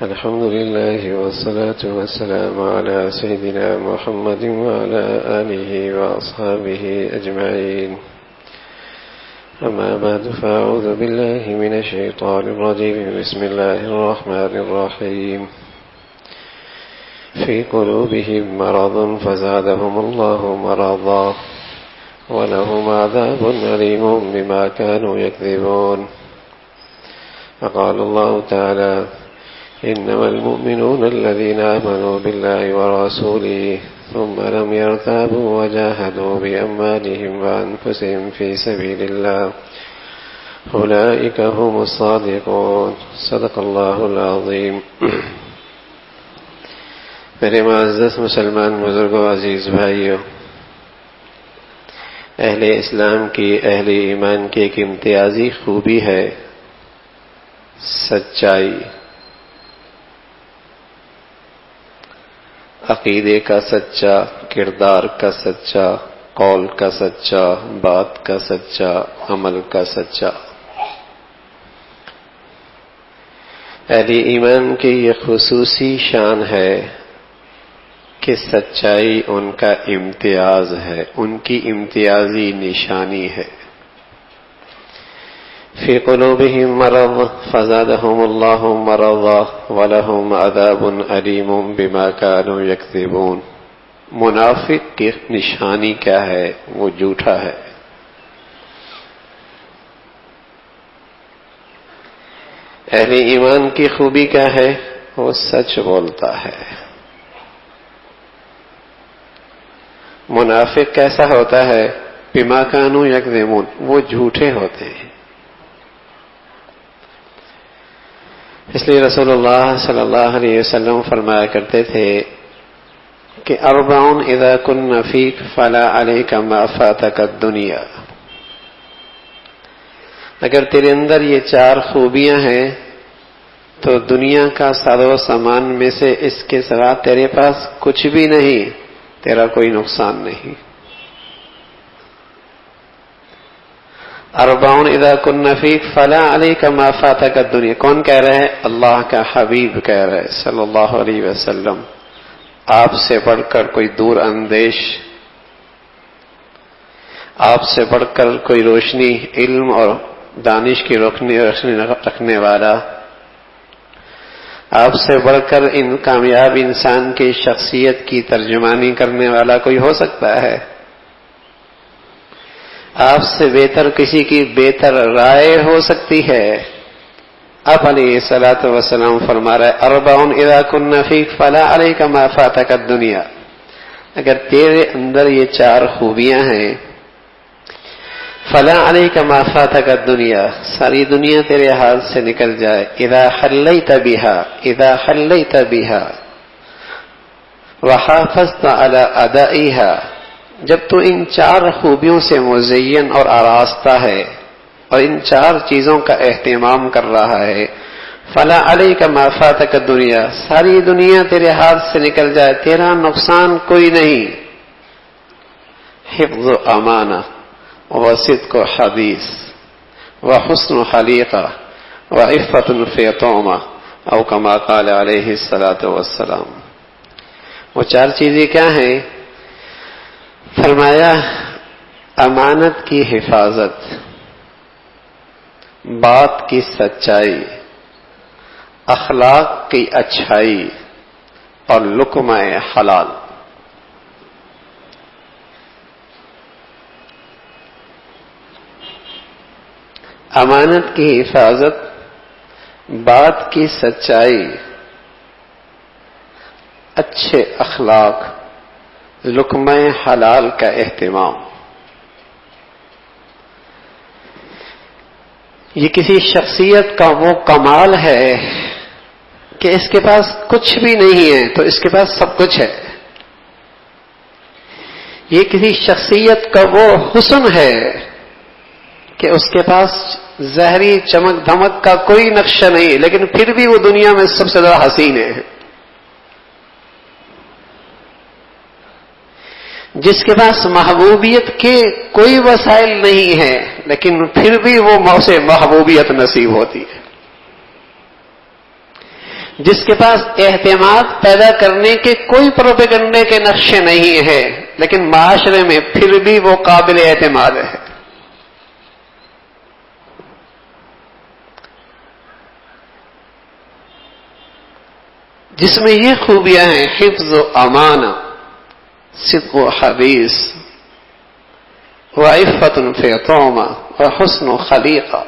الحمد لله والصلاة والسلام على سيدنا محمد وعلى آله وأصحابه أجمعين. أما بعد، فأعوذ بالله من الشيطان الرجيم. بسم الله الرحمن الرحيم. في قلوبهم مرض فزادهم الله مرضا ولهم عذاب أليم بما كانوا يكذبون. فقال الله تعالى: إنما المؤمنون الذين آمنوا بالله ورسوله ثم لم يرتابوا وجاهدوا بأموالهم وأنفسهم في سبيل الله أولئك هم الصادقون. صدق اللہ العظیم. میرے معزز مسلمان بزرگوں، عزیز بھائیوں، اہل اسلام کی، اہل ایمان کی ایک امتیازی خوبی ہے سچائی. عقیدے کا سچا، کردار کا سچا، قول کا سچا، بات کا سچا، عمل کا سچا. اہل ایمان کی یہ خصوصی شان ہے کہ سچائی ان کا امتیاز ہے، ان کی امتیازی نشانی ہے. فی قلوبہم مرض فزادہم اللہ مرضا ولہم عذاب علیم بما کانوا یکذبون. منافق کی نشانی کیا ہے؟ وہ جھوٹا ہے. اہل ایمان کی خوبی کیا ہے؟ وہ سچ بولتا ہے. منافق کیسا ہوتا ہے؟ بما کانوا یکذبون، وہ جھوٹے ہوتے ہیں. اس لیے رسول اللہ صلی اللہ علیہ وسلم فرمایا کرتے تھے کہ اربعون اذا کن فیک فلا علیک ما فاتک الدنیا. اگر تیرے اندر یہ چار خوبیاں ہیں تو دنیا کا ساز و سامان میں سے اس کے سوا تیرے پاس کچھ بھی نہیں، تیرا کوئی نقصان نہیں. اربعون اذا کن فیک فلا علیک ما فاتک الدنیا. کون کہہ رہے ہیں؟ اللہ کا حبیب کہہ رہے ہیں صلی اللہ علیہ وسلم. آپ سے بڑھ کر کوئی دور اندیش، آپ سے بڑھ کر کوئی روشنی، علم اور دانش کی روشنی رکھنے والا، آپ سے بڑھ کر ان کامیاب انسان کی شخصیت کی ترجمانی کرنے والا کوئی ہو سکتا ہے؟ آپ سے بہتر کسی کی بہتر رائے ہو سکتی ہے؟ آپ علیہ الصلوۃ والسلام فرما رہے اربعون اذا کن فیک فلا علیک ما فاتک الدنیا. اگر تیرے اندر یہ چار خوبیاں ہیں، فلا علیک ما فاتک الدنیا، ساری دنیا تیرے ہاتھ سے نکل جائے. اذا حلیت بها، اذا حلیت بها وحافظت علی ادائها، جب تو ان چار خوبیوں سے مزین اور آراستہ ہے اور ان چار چیزوں کا اہتمام کر رہا ہے، فلا علیک ما فاتک الدنیا، ساری دنیا تیرے ہاتھ سے نکل جائے، تیرا نقصان کوئی نہیں. حفظ امانہ وصدق حدیث وحسن خلیقہ وعفت فی طعمہ، او کما قال علیہ الصلاۃ والسلام. وہ چار چیزیں کیا ہیں؟ فرمایا امانت کی حفاظت، بات کی سچائی، اخلاق کی اچھائی اور لقمہ حلال. امانت کی حفاظت، بات کی سچائی، اچھے اخلاق، لقمہ حلال کا اہتمام. یہ کسی شخصیت کا وہ کمال ہے کہ اس کے پاس کچھ بھی نہیں ہے تو اس کے پاس سب کچھ ہے. یہ کسی شخصیت کا وہ حسن ہے کہ اس کے پاس ظاہری چمک دھمک کا کوئی نقشہ نہیں، لیکن پھر بھی وہ دنیا میں سب سے زیادہ حسین ہے. جس کے پاس محبوبیت کے کوئی وسائل نہیں ہیں لیکن پھر بھی وہ اسے محبوبیت نصیب ہوتی ہے. جس کے پاس اعتماد پیدا کرنے کے کوئی پروپیگنڈے کے نقشے نہیں ہے، لیکن معاشرے میں پھر بھی وہ قابل اعتماد ہے. جس میں یہ خوبیاں ہیں: حفظ و امانہ، صدق و حدیث، وعفت فی طعمہ، وحسن خلیقہ.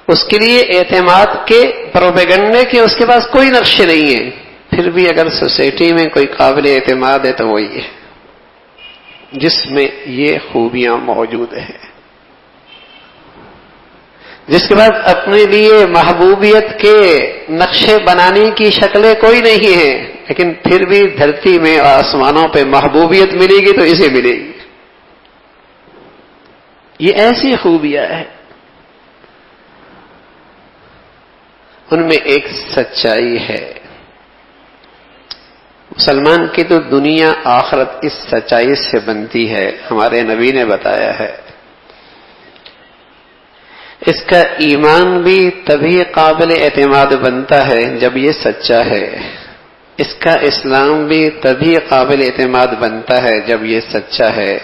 اس کے لیے اعتماد کے پروپیگنڈے کے اس کے پاس کوئی نقشے نہیں ہے، پھر بھی اگر سوسائٹی میں کوئی قابل اعتماد ہے تو وہی ہے جس میں یہ خوبیاں موجود ہیں، جس کے بعد اپنے لیے محبوبیت کے نقشے بنانے کی شکلیں کوئی نہیں ہیں، لیکن پھر بھی دھرتی میں اور آسمانوں پہ محبوبیت ملے گی تو اسے ملے گی. یہ ایسی خوبیاں ہیں. ان میں ایک سچائی ہے. مسلمان کی تو دنیا آخرت اس سچائی سے بنتی ہے. ہمارے نبی نے بتایا ہے. اس کا ایمان بھی تبھی قابل اعتماد بنتا ہے جب یہ سچا ہے. اس کا اسلام بھی تبھی قابل اعتماد بنتا ہے جب یہ سچا ہے.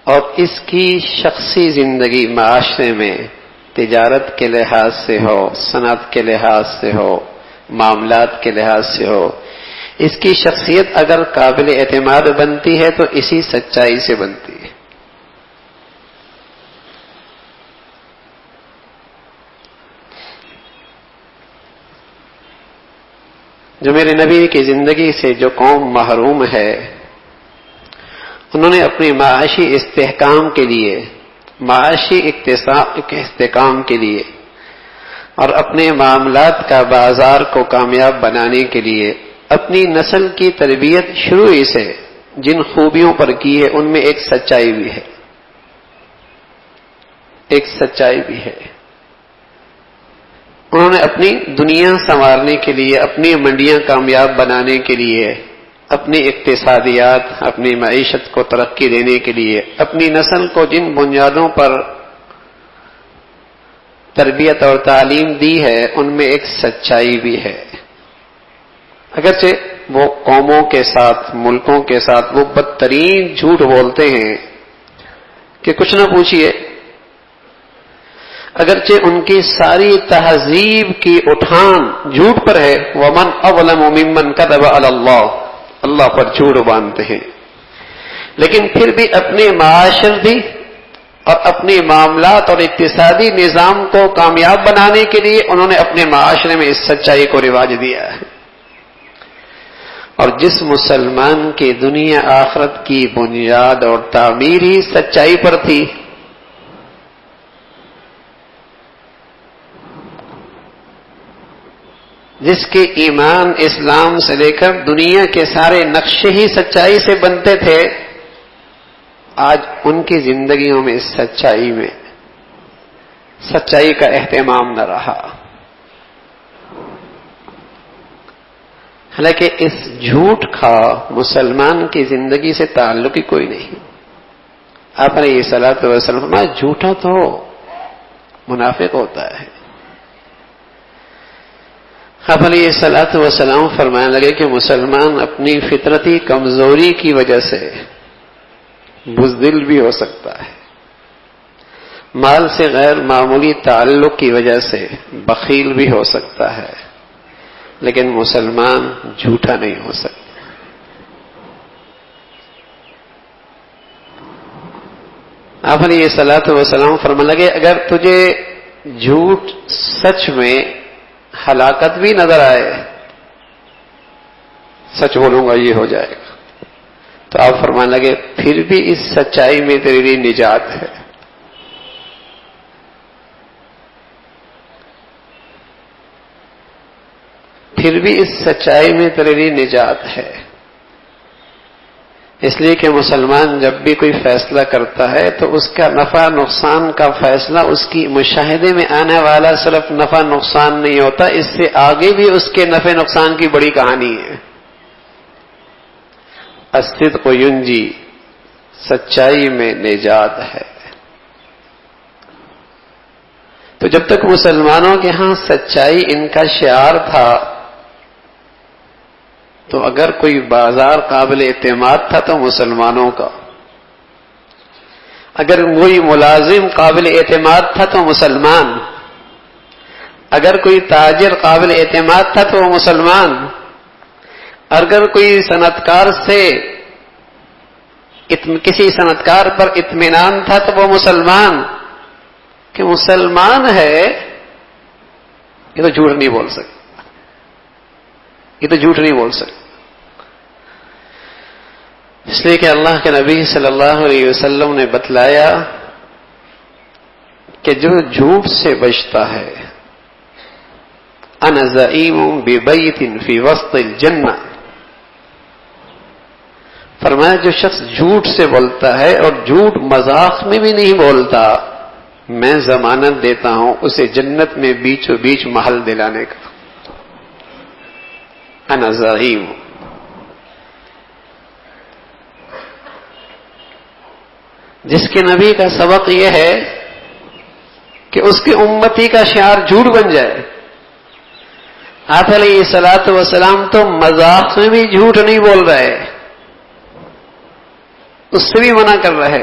اور اس کی شخصی زندگی معاشرے میں تجارت کے لحاظ سے ہو، صنعت کے لحاظ سے ہو، معاملات کے لحاظ سے ہو، اس کی شخصیت اگر قابل اعتماد بنتی ہے تو اسی سچائی سے بنتی ہے. جو میرے نبی کی زندگی سے جو قوم محروم ہے، انہوں نے اپنی معاشی استحکام کے لیے، معاشی استحکام کے لیے اور اپنے معاملات کا بازار کو کامیاب بنانے کے لیے اپنی نسل کی تربیت شروع ہی سے جن خوبیوں پر کی ہے ان میں ایک سچائی بھی ہے. ایک سچائی بھی ہے. انہوں نے اپنی دنیا سنوارنے کے لیے، اپنی منڈیاں کامیاب بنانے کے لیے، اپنی اقتصادیات، اپنی معیشت کو ترقی دینے کے لیے اپنی نسل کو جن بنیادوں پر تربیت اور تعلیم دی ہے ان میں ایک سچائی بھی ہے. اگرچہ وہ قوموں کے ساتھ، ملکوں کے ساتھ وہ بدترین جھوٹ بولتے ہیں کہ کچھ نہ پوچھئے، اگرچہ ان کی ساری تہذیب کی اٹھان جھوٹ پر ہے. وَمَنْ أَظْلَمُ مِمَّنْ كَذَبَ عَلَى اللَّهِ، اللہ پر جھوٹ باندھتے ہیں، لیکن پھر بھی اپنے معاشرتی اور اپنے معاملات اور اقتصادی نظام کو کامیاب بنانے کے لیے انہوں نے اپنے معاشرے میں اس سچائی کو رواج دیا ہے. اور جس مسلمان کی دنیا آخرت کی بنیاد اور تعمیر ہی سچائی پر تھی، جس کے ایمان اسلام سے لے کر دنیا کے سارے نقشے ہی سچائی سے بنتے تھے، آج ان کی زندگیوں میں سچائی کا اہتمام نہ رہا. حالانکہ اس جھوٹ کا مسلمان کی زندگی سے تعلق ہی کوئی نہیں. آپ نے یہ صلاۃ وسلام فرمایا جھوٹا تو منافق ہوتا ہے. آپ نے یہ صلاۃ وسلام فرمانے لگے کہ مسلمان اپنی فطرتی کمزوری کی وجہ سے بزدل بھی ہو سکتا ہے، مال سے غیر معمولی تعلق کی وجہ سے بخیل بھی ہو سکتا ہے، لیکن مسلمان جھوٹا نہیں ہو سکتا. آپ نے یہ صلاۃ وسلام فرمانے لگے اگر تجھے جھوٹ سچ میں ہلاکت بھی نظر آئے، سچ بولوں گا یہ ہو جائے گا، تو آپ فرمانے لگے پھر بھی اس سچائی میں تیرے لیے نجات ہے. پھر بھی اس سچائی میں تیرے لیے نجات ہے. اس لیے کہ مسلمان جب بھی کوئی فیصلہ کرتا ہے تو اس کا نفع نقصان کا فیصلہ اس کی مشاہدے میں آنے والا صرف نفع نقصان نہیں ہوتا، اس سے آگے بھی اس کے نفع نقصان کی بڑی کہانی ہے. الصدق ینجی، سچائی میں نجات ہے. تو جب تک مسلمانوں کے ہاں سچائی ان کا شعار تھا، تو اگر کوئی بازار قابل اعتماد تھا تو مسلمانوں کا، اگر کوئی ملازم قابل اعتماد تھا تو مسلمان، اگر کوئی تاجر قابل اعتماد تھا تو وہ مسلمان، اگر کوئی صنعتکار سے کسی صنعتکار پر اطمینان تھا تو وہ مسلمان، کہ مسلمان ہے یہ تو جھوٹ نہیں بول سکتا، یہ تو جھوٹ نہیں بول سکتا. اس لیے کہ اللہ کے نبی صلی اللہ علیہ وسلم نے بتلایا کہ جو جھوٹ سے بچتا ہے، انا زعیم ببیت فی وسط الجنہ، فرمایا جو شخص جھوٹ سے بولتا ہے اور جھوٹ مذاق میں بھی نہیں بولتا، میں ضمانت دیتا ہوں اسے جنت میں بیچوں بیچ محل دلانے کا. انا زعیم. جس کے نبی کا سبق یہ ہے کہ اس کے امتی کا شعار جھوٹ بن جائے. آپ علیہ الصلوۃ والسلام تو مذاق میں بھی جھوٹ نہیں بول رہے، اس سے بھی منع کر رہے.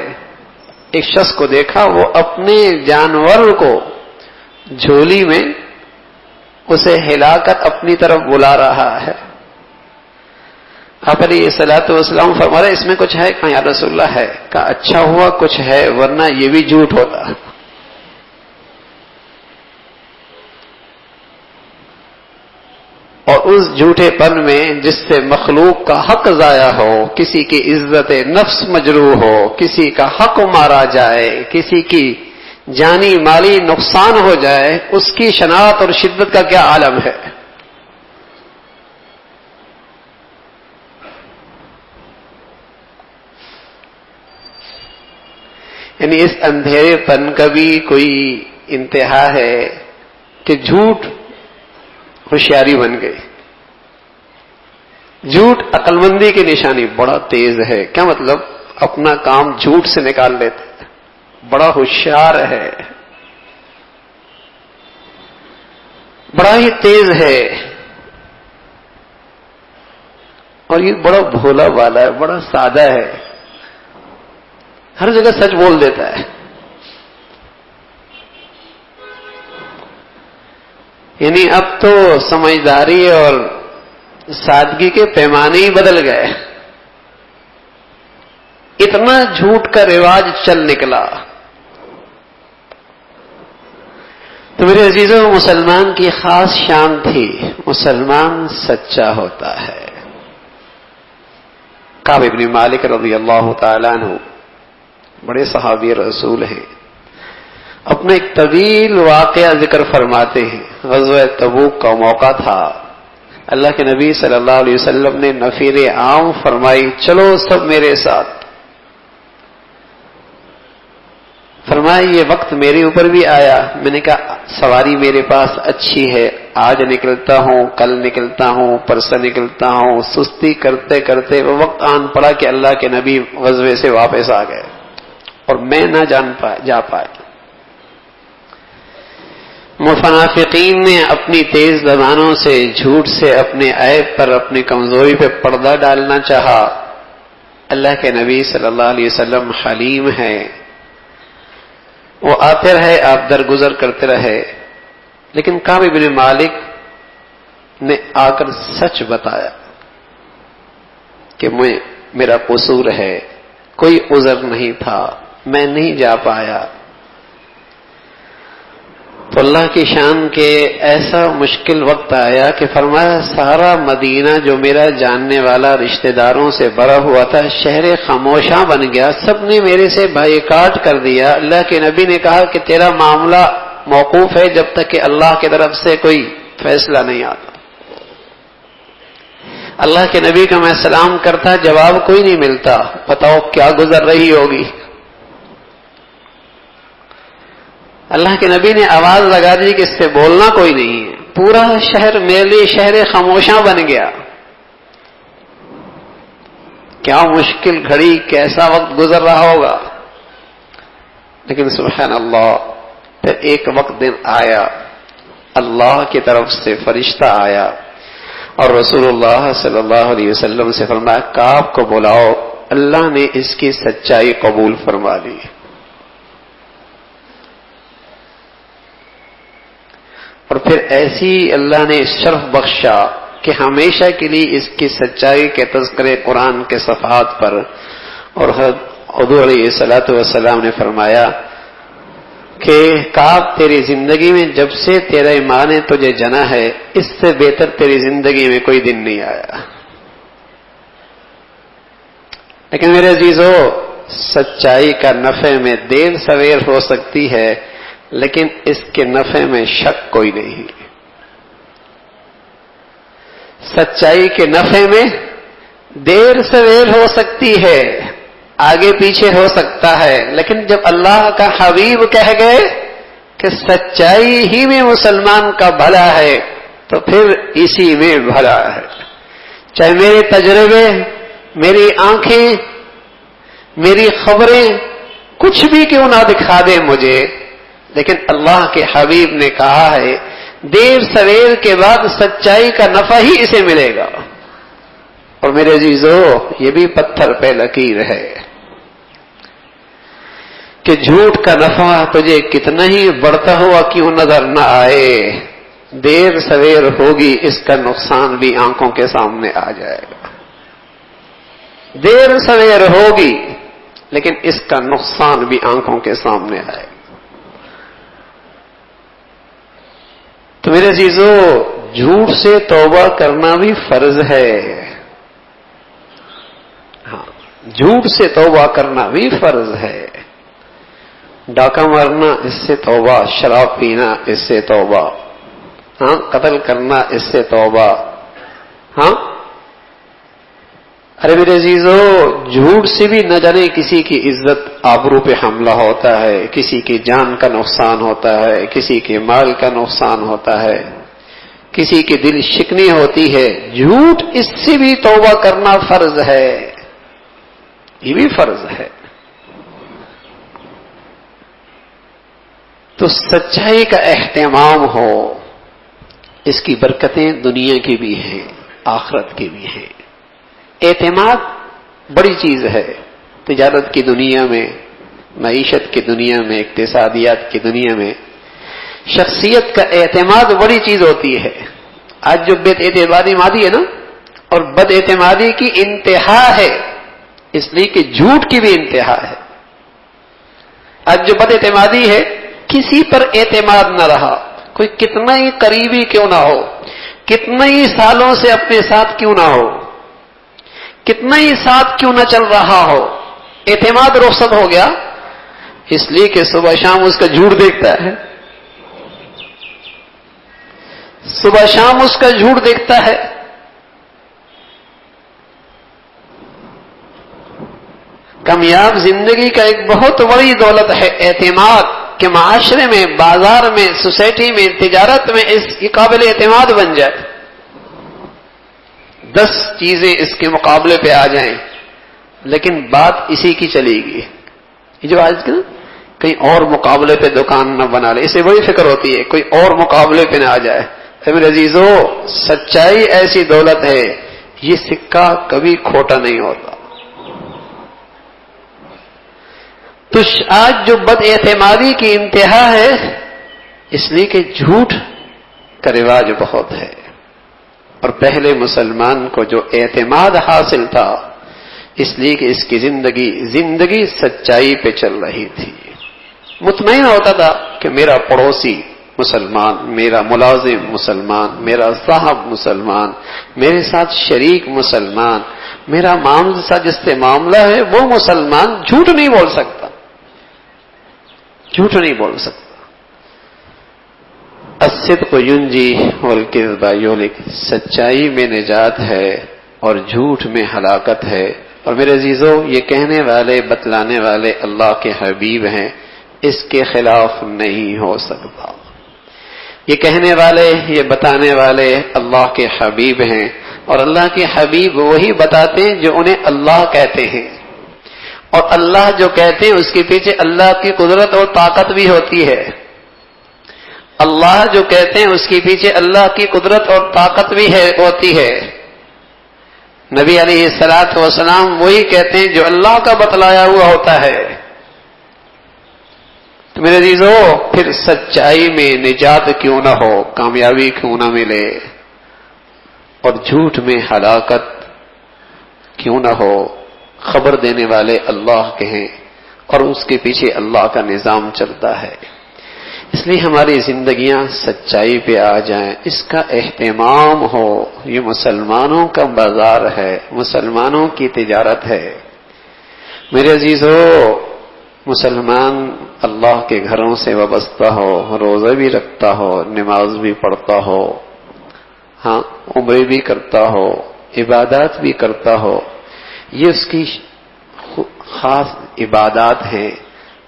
ایک شخص کو دیکھا وہ اپنے جانور کو جھولی میں اسے ہلا کر اپنی طرف بلا رہا ہے. آپ علیہ الصلوۃ والسلام فرما رہے اس میں کچھ ہے؟ کہا یا رسول اللہ ہے. کہا اچھا ہوا کچھ ہے ورنہ یہ بھی جھوٹ ہوتا. اور اس جھوٹے پن میں جس سے مخلوق کا حق ضائع ہو، کسی کی عزت نفس مجروح ہو، کسی کا حق مارا جائے، کسی کی جانی مالی نقصان ہو جائے، اس کی شناعت اور شدت کا کیا عالم ہے. یعنی اس اندھیرے پن کا بھی کوئی انتہا ہے کہ جھوٹ ہوشیاری بن گئی. جھوٹ عقل مندی کی نشانی، بڑا تیز ہے. کیا مطلب؟ اپنا کام جھوٹ سے نکال لیتا ہے، بڑا ہوشیار ہے، بڑا ہی تیز ہے، اور یہ بڑا بھولا بالا ہے، بڑا سادہ ہے، ہر جگہ سچ بول دیتا ہے. یعنی اب تو سمجھداری اور سادگی کے پیمانے ہی بدل گئے. اتنا جھوٹ کا رواج چل نکلا. تو میرے عزیزوں، مسلمان کی خاص شان تھی، مسلمان سچا ہوتا ہے. کعب بن مالک رضی اللہ تعالیٰ عنہ بڑے صحابی رسول ہیں. اپنا ایک طویل واقعہ ذکر فرماتے ہیں. غزوہ تبوک کا موقع تھا. اللہ کے نبی صلی اللہ علیہ وسلم نے نفیر عام فرمائی، چلو سب میرے ساتھ. فرمایا یہ وقت میرے اوپر بھی آیا. میں نے کہا سواری میرے پاس اچھی ہے، آج نکلتا ہوں، کل نکلتا ہوں، پرسوں نکلتا ہوں. سستی کرتے کرتے وہ وقت آن پڑا کہ اللہ کے نبی غزوے سے واپس آ گئے اور میں نہ جا پائے. منافقین نے اپنی تیز زبانوں سے، جھوٹ سے اپنے عیب پر، اپنی کمزوری پہ پردہ ڈالنا چاہا. اللہ کے نبی صلی اللہ علیہ وسلم حلیم ہیں، وہ آتے رہے، آپ درگزر کرتے رہے. لیکن کعب بن مالک نے آ کر سچ بتایا کہ میرا قصور ہے، کوئی عذر نہیں تھا، میں نہیں جا پایا. تو اللہ کی شان کے ایسا مشکل وقت آیا کہ فرمایا سارا مدینہ جو میرا جاننے والا رشتہ داروں سے بھرا ہوا تھا شہر خاموشاں بن گیا، سب نے میرے سے بائیکاٹ کر دیا. اللہ کے نبی نے کہا کہ تیرا معاملہ موقوف ہے جب تک کہ اللہ کی طرف سے کوئی فیصلہ نہیں آتا. اللہ کے نبی کا میں سلام کرتا، جواب کوئی نہیں ملتا. بتاؤ کیا گزر رہی ہوگی. اللہ کے نبی نے آواز لگا دی کہ اس سے بولنا کوئی نہیں ہے. پورا شہر میرے لیے شہر خاموشاں بن گیا. کیا مشکل گھڑی، کیسا وقت گزر رہا ہوگا. لیکن سبحان اللہ، پھر ایک وقت دن آیا، اللہ کی طرف سے فرشتہ آیا اور رسول اللہ صلی اللہ علیہ وسلم سے فرمایا کعب کو بلاؤ، اللہ نے اس کی سچائی قبول فرما لی۔ اور پھر ایسی اللہ نے شرف بخشا کہ ہمیشہ کے لیے اس کی سچائی کے تذکرے قرآن کے صفحات پر، اور حضور علیہ الصلوۃ والسلام نے فرمایا کہ کعب تیری زندگی میں جب سے تیرا ایمان نے تجھے جنا ہے، اس سے بہتر تیری زندگی میں کوئی دن نہیں آیا۔ لیکن میرے عزیزو، سچائی کا نفع میں دیر سویر ہو سکتی ہے، لیکن اس کے نفع میں شک کوئی نہیں۔ سچائی کے نفع میں دیر سویر ہو سکتی ہے، آگے پیچھے ہو سکتا ہے، لیکن جب اللہ کا حبیب کہہ گئے کہ سچائی ہی میں مسلمان کا بھلا ہے، تو پھر اسی میں بھلا ہے۔ چاہے میرے تجربے، میری آنکھیں، میری خبریں کچھ بھی کیوں نہ دکھا دیں مجھے، لیکن اللہ کے حبیب نے کہا ہے دیر سویر کے بعد سچائی کا نفع ہی اسے ملے گا۔ اور میرے عزیزو، یہ بھی پتھر پہ لکیر ہے کہ جھوٹ کا نفع تجھے کتنا ہی بڑھتا ہوا کیوں نظر نہ آئے، دیر سویر ہوگی اس کا نقصان بھی آنکھوں کے سامنے آ جائے گا۔ دیر سویر ہوگی لیکن اس کا نقصان بھی آنکھوں کے سامنے آئے گا۔ تو میرے عزیزو، جھوٹ سے توبہ کرنا بھی فرض ہے۔ ہاں، جھوٹ سے توبہ کرنا بھی فرض ہے۔ ڈاکہ مارنا اس سے توبہ، شراب پینا اس سے توبہ، ہاں، قتل کرنا اس سے توبہ، ہاں۔ ارے میرے عزیزو، جھوٹ سے بھی نہ جانے کسی کی عزت آبرو پہ حملہ ہوتا ہے، کسی کی جان کا نقصان ہوتا ہے، کسی کے مال کا نقصان ہوتا ہے، کسی کی دل شکنی ہوتی ہے۔ جھوٹ، اس سے بھی توبہ کرنا فرض ہے، یہ بھی فرض ہے۔ تو سچائی کا اہتمام ہو، اس کی برکتیں دنیا کی بھی ہیں، آخرت کی بھی ہیں۔ اعتماد بڑی چیز ہے، تجارت کی دنیا میں، معیشت کی دنیا میں، اقتصادیات کی دنیا میں شخصیت کا اعتماد بڑی چیز ہوتی ہے۔ آج جو بد اعتمادی مادی ہے نا، اور بد اعتمادی کی انتہا ہے، اس لیے کہ جھوٹ کی بھی انتہا ہے۔ آج جو بد اعتمادی ہے، کسی پر اعتماد نہ رہا، کوئی کتنا ہی قریبی کیوں نہ ہو، کتنے ہی سالوں سے اپنے ساتھ کیوں نہ ہو، کتنا ہی ساتھ کیوں نہ چل رہا ہو، اعتماد رخصت ہو گیا، اس لیے کہ صبح شام اس کا جھوٹ دیکھتا ہے، صبح شام اس کا جھوٹ دیکھتا ہے۔ کامیاب زندگی کا ایک بہت بڑی دولت ہے اعتماد، کہ معاشرے میں، بازار میں، سوسائٹی میں، تجارت میں اس کی قابل اعتماد بن جائے۔ 10 چیزیں اس کے مقابلے پہ آ جائیں، لیکن بات اسی کی چلے گی۔ یہ جو آج کہیں اور مقابلے پہ دکان نہ بنا لے، اسے بڑی فکر ہوتی ہے کوئی اور مقابلے پہ نہ آ جائے۔ میرے عزیزو، سچائی ایسی دولت ہے، یہ سکہ کبھی کھوٹا نہیں ہوتا۔ تو آج جو بد اعتمادی کی انتہا ہے، اس لیے کہ جھوٹ کا رواج بہت ہے۔ اور پہلے مسلمان کو جو اعتماد حاصل تھا، اس لیے کہ اس کی زندگی سچائی پہ چل رہی تھی۔ مطمئن ہوتا تھا کہ میرا پڑوسی مسلمان، میرا ملازم مسلمان، میرا صاحب مسلمان، میرے ساتھ شریک مسلمان، میرا معاملہ ساتھ جس سے معاملہ ہے وہ مسلمان، جھوٹ نہیں بول سکتا، جھوٹ نہیں بول سکتا۔ الصدق ینجی والکذب یہلک، سچائی میں نجات ہے اور جھوٹ میں ہلاکت ہے۔ اور میرے عزیزو، یہ کہنے والے، بتلانے والے اللہ کے حبیب ہیں، اس کے خلاف نہیں ہو سکتا۔ یہ کہنے والے، یہ بتانے والے اللہ کے حبیب ہیں، اور اللہ کے حبیب وہی بتاتے ہیں جو انہیں اللہ کہتے ہیں، اور اللہ جو کہتے ہیں اس کے پیچھے اللہ کی قدرت اور طاقت بھی ہوتی ہے۔ اللہ جو کہتے ہیں اس کے پیچھے اللہ کی قدرت اور طاقت بھی ہوتی ہے. نبی علیہ الصلوۃ والسلام وہی کہتے ہیں جو اللہ کا بتلایا ہوا ہوتا ہے. تو میرے عزیزو، پھر سچائی میں نجات کیوں نہ ہو، کامیابی کیوں نہ ملے، اور جھوٹ میں ہلاکت کیوں نہ ہو، خبر دینے والے اللہ کے ہیں اور اس کے پیچھے اللہ کا نظام چلتا ہے. اس لیے ہماری زندگیاں سچائی پہ آ جائیں، اس کا اہتمام ہو. یہ مسلمانوں کا بازار ہے، مسلمانوں کی تجارت ہے. میرے عزیزو، مسلمان اللہ کے گھروں سے وابستہ ہو، روزہ بھی رکھتا ہو، نماز بھی پڑھتا ہو، ہاں عمرے بھی کرتا ہو، عبادات بھی کرتا ہو، یہ اس کی خاص عبادات ہیں.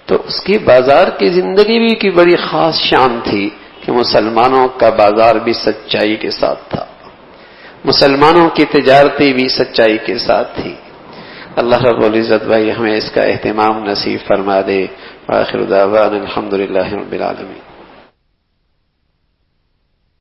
تو اس کی بازار کی زندگی بھی کی بڑی خاص شان تھی کہ مسلمانوں کا بازار بھی سچائی کے ساتھ تھا، مسلمانوں کی تجارتی بھی سچائی کے ساتھ تھی. اللہ رب العزت بھائی ہمیں اس کا اہتمام نصیب فرما دے. وآخر دعوانا الحمدللہ رب العالمین.